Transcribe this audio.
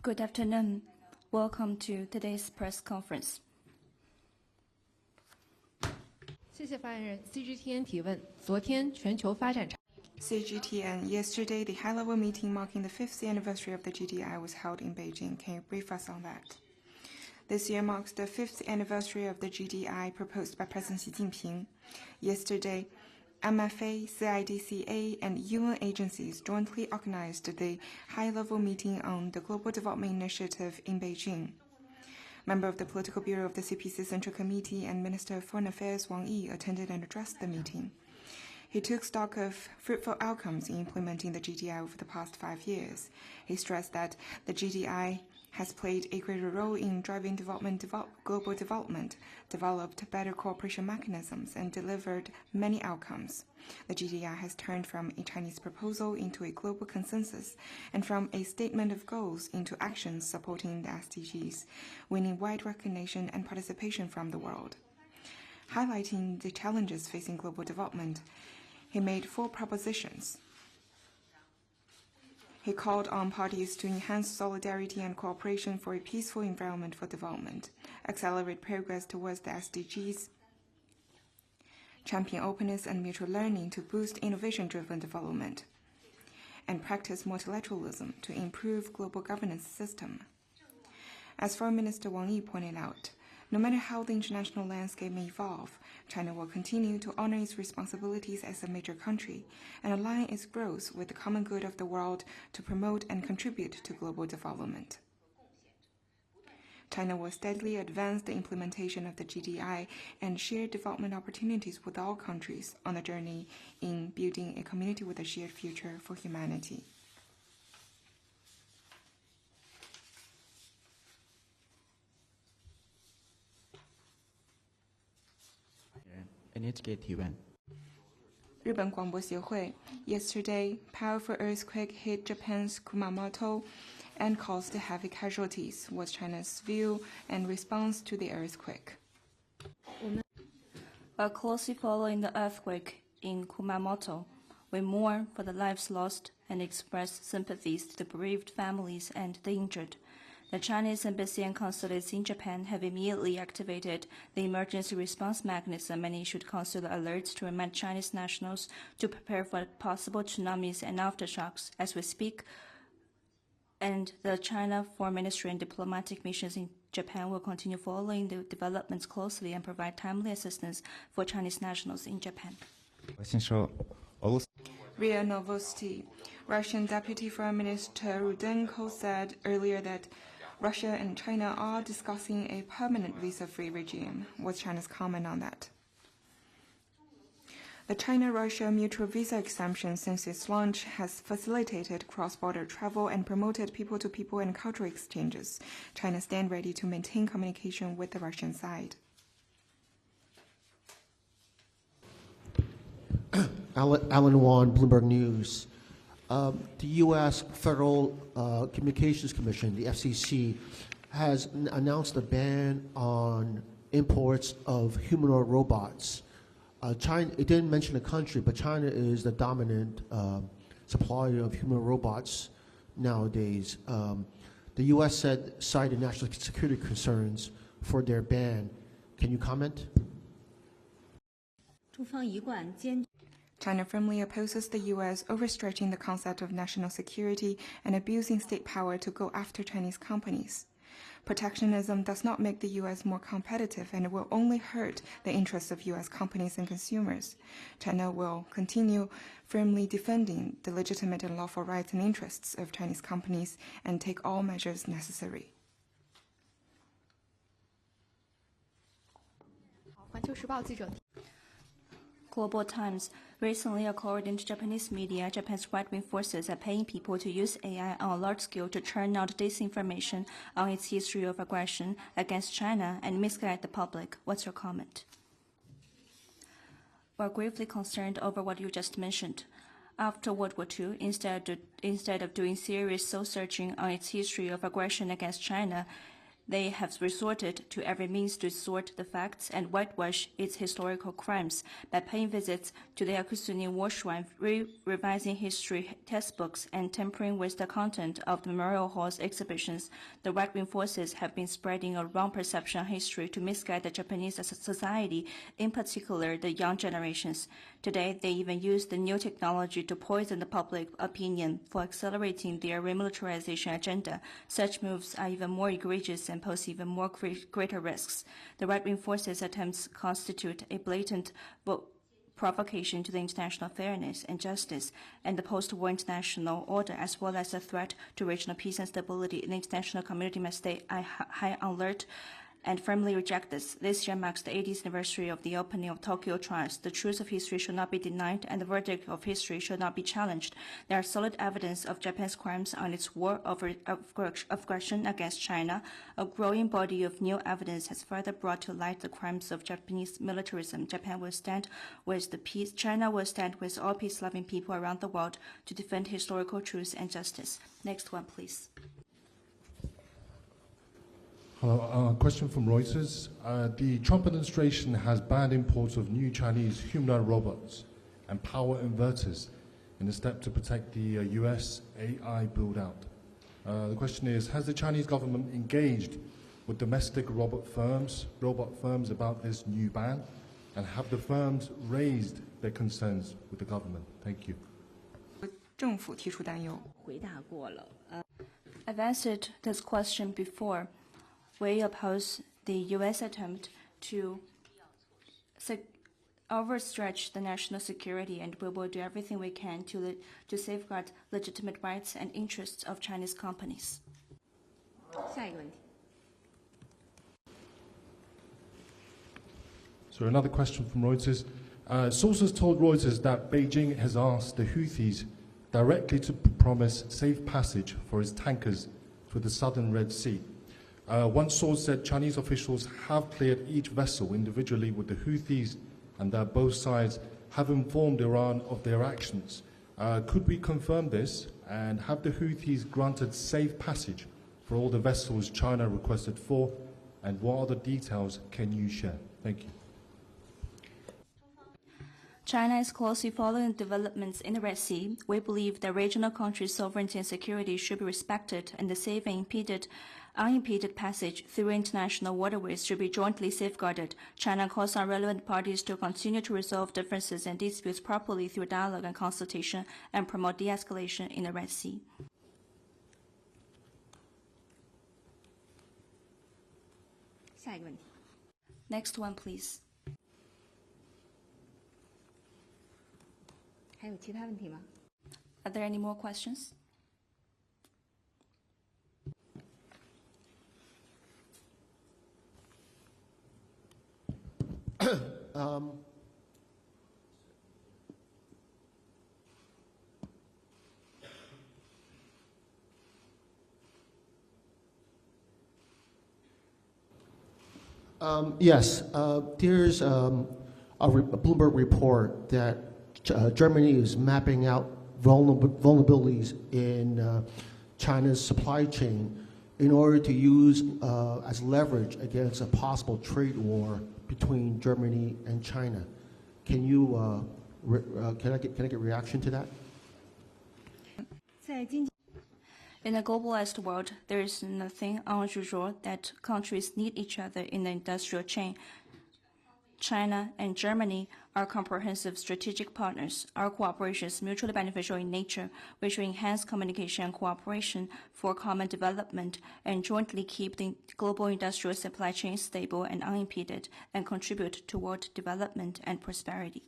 Good afternoon. Welcome to today's press conference. 谢谢发言人。CGTN 提问：昨天全球发展。 CGTN, yesterday the high-level meeting marking the 5th anniversary of the GDI was held in Beijing. Can you brief us on that? This year marks the 5th anniversary of the GDI proposed by President Xi Jinping. Yesterday, MFA, CIDCA, and UN agencies jointly organized the high-level meeting on the Global Development Initiative in Beijing. Member of the Political Bureau of the CPC Central Committee and Minister of Foreign Affairs Wang Yi attended and addressed the meeting. He took stock of fruitful outcomes in implementing the GDI over the past 5 years. He stressed that the GDI has played a greater role in driving global development, developed better cooperation mechanisms, and delivered many outcomes. The GDI has turned from a Chinese proposal into a global consensus, and from a statement of goals into actions supporting the SDGs, winning wide recognition and participation from the world. Highlighting the challenges facing global development, he made 4 propositions. He called on parties to enhance solidarity and cooperation for a peaceful environment for development, accelerate progress towards the SDGs, champion openness and mutual learning to boost innovation-driven development, and practice multilateralism to improve global governance system. As Foreign Minister Wang Yi pointed out, no matter how the international landscape may evolve, China will continue to honor its responsibilities as a major country and align its growth with the common good of the world to promote and contribute to global development. China will steadily advance the implementation of the GDI and share development opportunities with all countries on the journey in building a community with a shared future for humanity. NHK 提问。日本广播协会 Yesterday, powerful earthquake hit Japan's Kumamoto and caused heavy casualties. What's China's view and response to the earthquake? While closely following the earthquake in Kumamoto, we mourn for the lives lost and express sympathies to the bereaved families and the injured. The Chinese embassy and consulates in Japan have immediately activated the emergency response mechanism and issued consular alerts to remind Chinese nationals to prepare for possible tsunamis and aftershocks as we speak. And the China Foreign Ministry and diplomatic missions in Japan will continue following the developments closely and provide timely assistance for Chinese nationals in Japan. RIA Novosti. Russian Deputy Foreign Minister Rudenko said earlier that Russia and China are discussing a permanent visa-free regime. What's China's comment on that? The China-Russia mutual visa exemption since its launch has facilitated cross-border travel and promoted people-to-people and cultural exchanges. China stands ready to maintain communication with the Russian side. Alan Wan, Bloomberg News. The U.S. Federal Communications Commission, the FCC, has announced a ban on imports of humanoid robots. China, it didn't mention a country, but China is the dominant supplier of humanoid robots nowadays. The U.S. cited national security concerns for their ban. Can you comment? China firmly opposes the U.S. overstretching the concept of national security and abusing state power to go after Chinese companies. Protectionism does not make the U.S. more competitive and will only hurt the interests of U.S. companies and consumers. China will continue firmly defending the legitimate and lawful rights and interests of Chinese companies and take all measures necessary. Global Times. Recently, according to Japanese media, Japan's right-wing forces are paying people to use AI on a large scale to churn out disinformation on its history of aggression against China and misguide the public. What's your comment? We're gravely concerned over what you just mentioned. After World War II, instead of doing serious soul-searching on its history of aggression against China, They have resorted to every means to distort the facts and whitewash its historical crimes by paying visits to the Yakusuni war shrine, revising history textbooks, and tampering with the content of the memorial hall's exhibitions. The right-wing forces have been spreading a wrong perception of history to misguide the Japanese society, in particular the young generations. Today, they even use the new technology to poison the public opinion for accelerating their remilitarization agenda. Such moves are even more egregious and pose even more greater risks. The right-wing forces' attempts constitute a blatant provocation to the international fairness and justice and the post-war international order, as well as a threat to regional peace and stability. The international community must stay high alert and firmly reject this. This year marks the 80th anniversary of the opening of Tokyo trials. The truth of history should not be denied, and the verdict of history should not be challenged. There are solid evidence of Japan's crimes on its war of aggression against China. A growing body of new evidence has further brought to light the crimes of Japanese militarism. China will stand with all peace-loving people around the world to defend historical truth and justice. Next one, please. Hello, question from Reuters. The Trump administration has banned imports of new Chinese humanoid robots and power inverters in a step to protect the US AI build-out. The question is, has the Chinese government engaged with domestic robot firms about this new ban? And have the firms raised their concerns with the government? Thank you. 政府提出担忧。 I've answered this question before. We oppose the U.S. attempt to overstretch the national security, and we will do everything we can to safeguard legitimate rights and interests of Chinese companies. 下一个问题。 So another question from Reuters. Sources told Reuters that Beijing has asked the Houthis directly to promise safe passage for its tankers through the southern Red Sea. One source said Chinese officials have cleared each vessel individually with the Houthis and that both sides have informed Iran of their actions. Could we confirm this, and have the Houthis granted safe passage for all the vessels China requested for, and what other details can you share? Thank you. China is closely following developments in the Red Sea. We believe that regional countries' sovereignty and security should be respected, and the safe and unimpeded passage through international waterways should be jointly safeguarded. China calls on relevant parties to continue to resolve differences and disputes properly through dialogue and consultation and promote de-escalation in the Red Sea. Next one, please. 还有其他问题吗？ Are there any more questions? Yes, there's a Bloomberg report that Germany is mapping out vulnerabilities in China's supply chain in order to use as leverage against a possible trade war between Germany and China. Can I get a reaction to that? In a globalized world, there is nothing unusual that countries need each other in the industrial chain. China and Germany are comprehensive strategic partners. Our cooperation is mutually beneficial in nature. We should enhance communication and cooperation for common development and jointly keep the global industrial supply chain stable and unimpeded and contribute toward development and prosperity.